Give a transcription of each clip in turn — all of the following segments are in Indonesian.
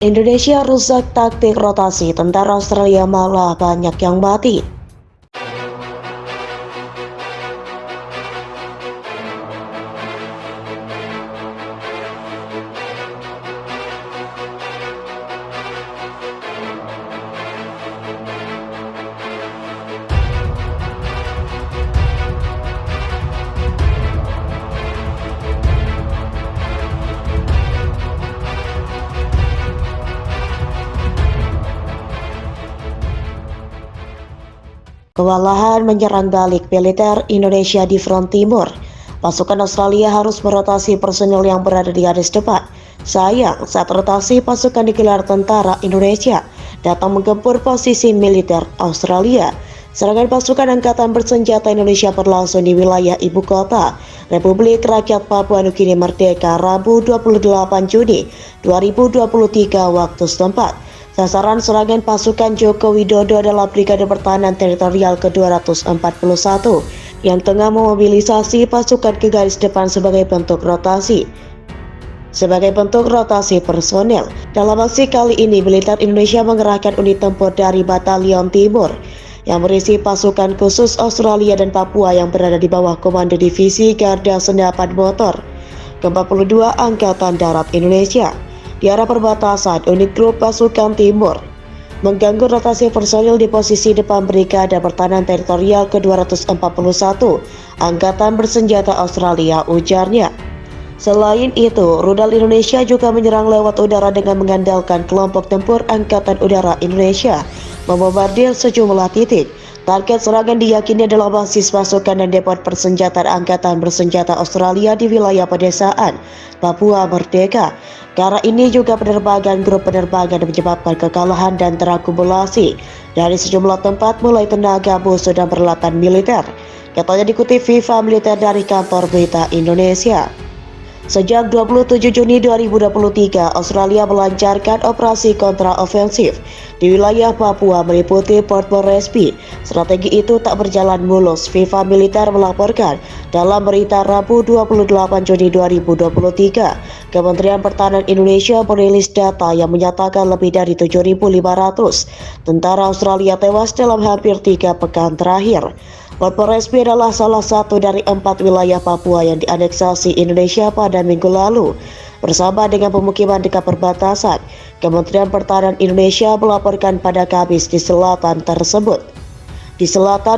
Indonesia rusak taktik rotasi, tentara Australia malah banyak yang mati. Kewalahan menyerang balik militer Indonesia di front timur. Pasukan Australia harus merotasi personel yang berada di garis depan. Sayang, saat rotasi pasukan digelar tentara Indonesia datang menggempur posisi militer Australia. Serangan pasukan angkatan bersenjata Indonesia berlangsung di wilayah ibu kota Republik Rakyat Papua Nugini Merdeka Rabu 28 Juni 2023 waktu setempat. Sasaran serangan pasukan Joko Widodo adalah Brigade Pertahanan Teritorial ke-241 yang tengah memobilisasi pasukan ke garis depan sebagai bentuk rotasi. Personel, dalam aksi kali ini militer Indonesia mengerahkan unit tempur dari Batalion Timur yang berisi pasukan khusus Australia dan Papua yang berada di bawah komando Divisi Garda Senapan Motor ke-42 Angkatan Darat Indonesia. Di arah perbatasan, unit grup pasukan timur mengganggu rotasi personil di posisi depan Brigade Pertahanan Teritorial ke-241 Angkatan Bersenjata Australia, ujarnya. Selain itu, rudal Indonesia juga menyerang lewat udara dengan mengandalkan kelompok tempur Angkatan Udara Indonesia membombardir sejumlah titik. Target serangan diyakini adalah basis pasukan dan depot persenjataan Angkatan Bersenjata Australia di wilayah pedesaan Papua Merdeka. Karena ini juga penerbangan grup penerbangan menyebabkan kekalahan dan terakumulasi dari sejumlah tempat mulai tenaga musuh dan peralatan militer. Katanya dikutip Viva Militer dari kantor berita Indonesia. Sejak 27 Juni 2023, Australia melancarkan operasi kontraofensif di wilayah Papua meliputi Port Moresby. Strategi itu tak berjalan mulus, Viva Militer melaporkan dalam berita Rabu 28 Juni 2023. Kementerian Pertahanan Indonesia merilis data yang menyatakan lebih dari 7.500 tentara Australia tewas dalam hampir 3 pekan terakhir. Port Moresby adalah salah satu dari 4 wilayah Papua yang dianeksasi Indonesia pada minggu lalu. Bersama dengan pemukiman dekat perbatasan, Kementerian Pertahanan Indonesia melaporkan pada Kamis di selatan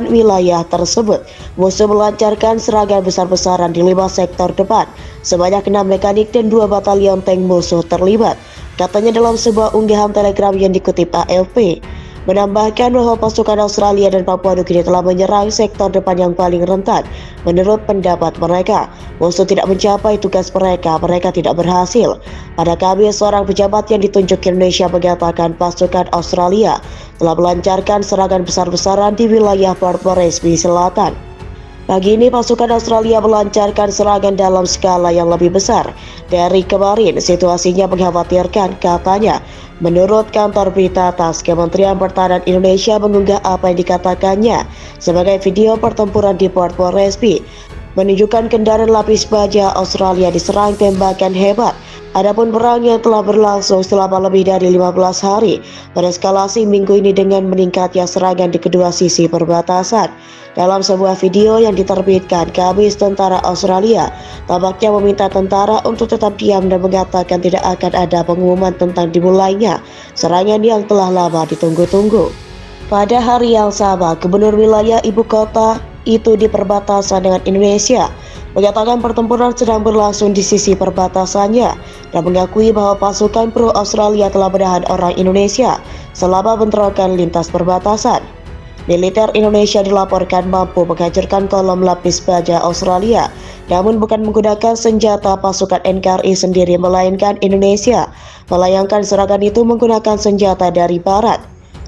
wilayah tersebut, musuh melancarkan serangan besar-besaran di 5 sektor depan. Sebanyak 6 mekanik dan 2 batalion tank musuh terlibat, katanya dalam sebuah unggahan Telegram yang dikutip AFP. Menambahkan bahwa pasukan Australia dan Papua Nugini telah menyerang sektor depan yang paling rentan. Menurut pendapat mereka, musuh tidak mencapai tugas mereka tidak berhasil. Pada Kamis, seorang pejabat yang ditunjuk Indonesia mengatakan pasukan Australia telah melancarkan serangan besar-besaran di wilayah Port Moresby Selatan. Pagi ini pasukan Australia melancarkan serangan dalam skala yang lebih besar dari kemarin. Situasinya mengkhawatirkan, katanya. Menurut kantor berita TASS, Kementerian Pertahanan Indonesia mengunggah apa yang dikatakannya sebagai video pertempuran di Port Moresby, menunjukkan kendaraan lapis baja Australia diserang tembakan hebat. Adapun perang yang telah berlangsung selama lebih dari 15 hari bereskalasi minggu ini dengan meningkatnya serangan di kedua sisi perbatasan. Dalam sebuah video yang diterbitkan Kamis, tentara Australia tampaknya meminta tentara untuk tetap diam dan mengatakan tidak akan ada pengumuman tentang dimulainya serangan yang telah lama ditunggu-tunggu. Pada hari yang sama, Gubernur wilayah ibu kota itu di perbatasan dengan Indonesia menyatakan pertempuran sedang berlangsung di sisi perbatasannya dan mengakui bahwa pasukan pro Australia telah menahan orang Indonesia selama bentrokan lintas perbatasan. Militer Indonesia dilaporkan mampu menghancurkan kolom lapis baja Australia, namun bukan menggunakan senjata pasukan NKRI sendiri, melainkan Indonesia melayangkan serangan itu menggunakan senjata dari barat.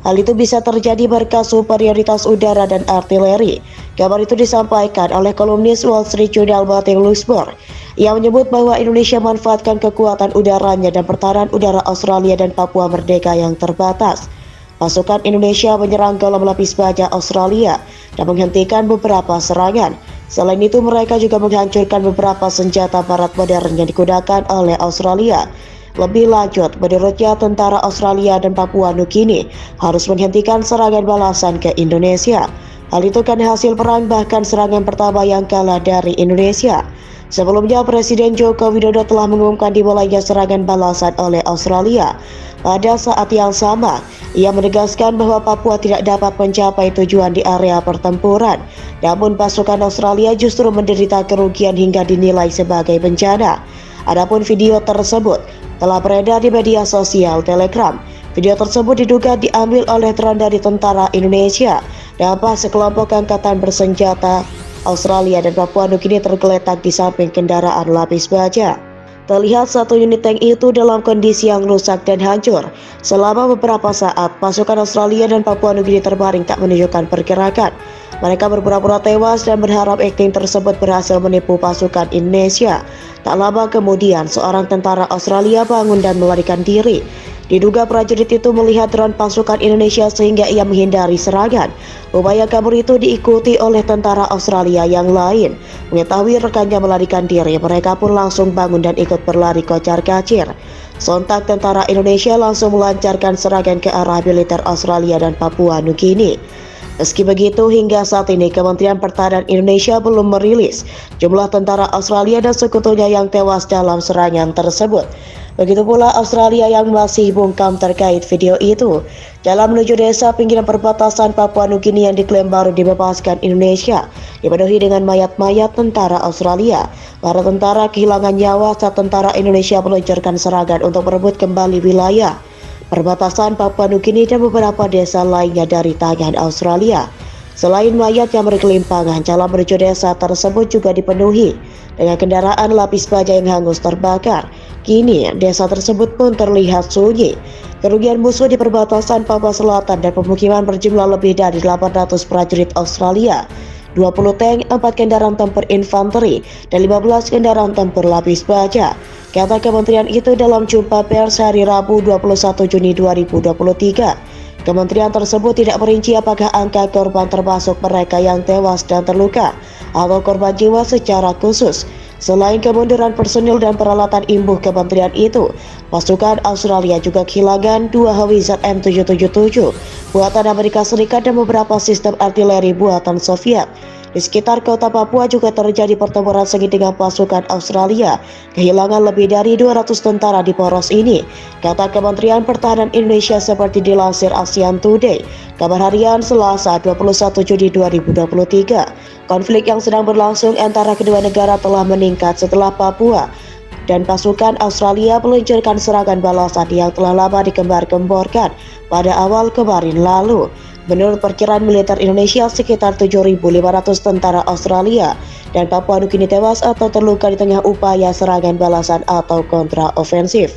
Hal itu bisa terjadi berkat superioritas udara dan artileri. Kabar itu disampaikan oleh kolumnis Wall Street Journal Martin Luxburg. Ia menyebut bahwa Indonesia memanfaatkan kekuatan udaranya dan pertahanan udara Australia dan Papua Merdeka yang terbatas. Pasukan Indonesia menyerang kolom lapis baja Australia dan menghentikan beberapa serangan. Selain itu, mereka juga menghancurkan beberapa senjata barat modern yang digunakan oleh Australia. Lebih lanjut, menurutnya tentara Australia dan Papua Nugini harus menghentikan serangan balasan ke Indonesia. Hal itu karena hasil perang bahkan serangan pertama yang kalah dari Indonesia. Sebelumnya, Presiden Joko Widodo telah mengumumkan dimulainya serangan balasan oleh Australia. Pada saat yang sama, ia menegaskan bahwa Papua tidak dapat mencapai tujuan di area pertempuran. Namun pasukan Australia justru menderita kerugian hingga dinilai sebagai bencana. Adapun video tersebut telah beredar di media sosial Telegram. Video tersebut diduga diambil oleh drone dari tentara Indonesia. Nampak sekelompok angkatan bersenjata Australia dan Papua Nugini tergeletak di samping kendaraan lapis baja. Terlihat satu unit tank itu dalam kondisi yang rusak dan hancur. Selama beberapa saat, pasukan Australia dan Papua Nugini terbaring tak menunjukkan pergerakan. Mereka berpura-pura tewas dan berharap akting tersebut berhasil menipu pasukan Indonesia. Tak lama kemudian, seorang tentara Australia bangun dan melarikan diri. Diduga prajurit itu melihat drone pasukan Indonesia sehingga ia menghindari serangan. Upaya kabur itu diikuti oleh tentara Australia yang lain. Mengetahui rekannya melarikan diri, mereka pun langsung bangun dan ikut berlari kocar-kacir. Sontak tentara Indonesia langsung melancarkan serangan ke arah militer Australia dan Papua Nugini. Meski begitu, hingga saat ini Kementerian Pertahanan Indonesia belum merilis jumlah tentara Australia dan sekutunya yang tewas dalam serangan tersebut. Begitu pula Australia yang masih bungkam terkait video itu. Jalan menuju desa pinggiran perbatasan Papua Nugini yang diklaim baru dibebaskan Indonesia dipenuhi dengan mayat-mayat tentara Australia. Para tentara kehilangan nyawa saat tentara Indonesia meluncurkan serangan untuk merebut kembali wilayah perbatasan Papua Nugini dan beberapa desa lainnya dari tangan Australia. Selain mayat yang berkelimpangan, jalan menuju desa tersebut juga dipenuhi dengan kendaraan lapis baja yang hangus terbakar. Kini, desa tersebut pun terlihat sunyi. Kerugian musuh di perbatasan Papua Selatan dan pemukiman berjumlah lebih dari 800 prajurit Australia, 20 tank, 4 kendaraan tempur infanteri, dan 15 kendaraan tempur lapis baja. Kata kementerian itu dalam jumpa pers hari Rabu 21 Juni 2023. Kementerian tersebut tidak merinci apakah angka korban termasuk mereka yang tewas dan terluka atau korban jiwa secara khusus. Selain kemunduran personil dan peralatan imbuh kementerian itu, pasukan Australia juga kehilangan 2 howitzer M777 buatan Amerika Serikat dan beberapa sistem artileri buatan Soviet. Di sekitar kota Papua juga terjadi pertempuran sengit dengan pasukan Australia. Kehilangan lebih dari 200 tentara di poros ini, kata Kementerian Pertahanan Indonesia seperti dilansir ASEAN Today, kabar harian Selasa 21 Juni 2023. Konflik yang sedang berlangsung antara kedua negara telah meningkat setelah Papua dan pasukan Australia meluncurkan serangan balasan yang telah lama dikembar-kemborkan pada awal kemarin lalu. Menurut perkiraan militer Indonesia, sekitar 7.500 tentara Australia dan Papua Nugini tewas atau terluka di tengah upaya serangan balasan atau kontraofensif.